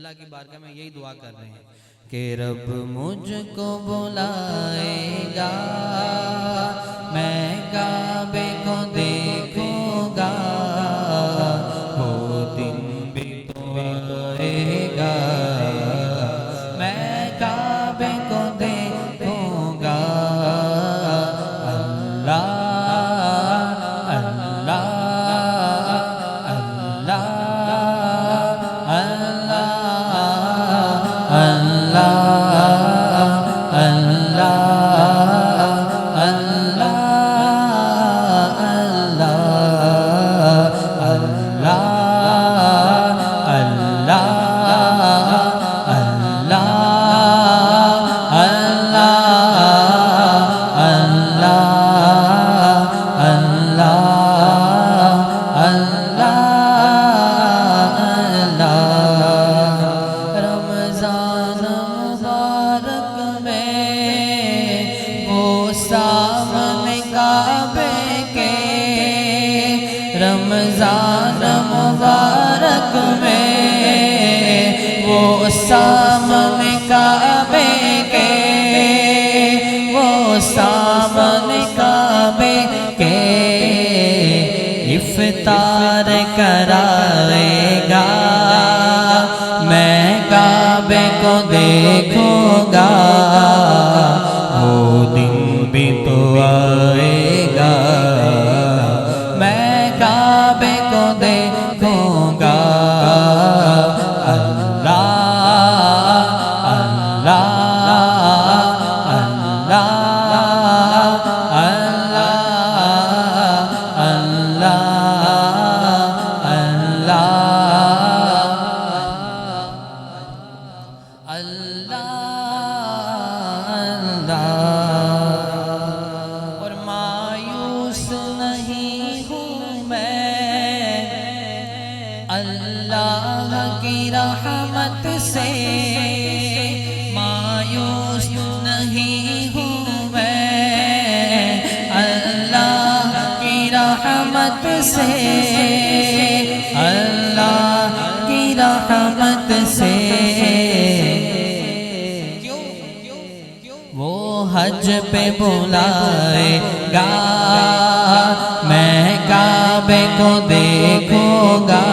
اللہ کی بارگاہ میں یہی دعا کر رہے ہیں کہ رب مجھ کو بلائے گا، میں کعبے کو دیکھوں گا، وہ دن بھی تو آئے گا، میں کعبے کو دیکھوں گا۔ اللہ اللہ سامنے کعبے کے، رمضان مبارک میں وہ سامنے کعبے کے، وہ سامنے کعبے کے افطار کرائے گا، میں کعبے کو دیکھوں گا، وہ دن بھی تو آئے گا، میں کعبے کو دیکھوں گا۔ اللہ اللہ اللہ اور مایوس نہیں ہوں میں اللہ کی رحمت سے، مایوس نہیں ہوں میں اللہ کی رحمت سے، اللہ کی رحمت سے۔ وہ حج پہ بلائے گا، میں کعبے کو دیکھوں گا،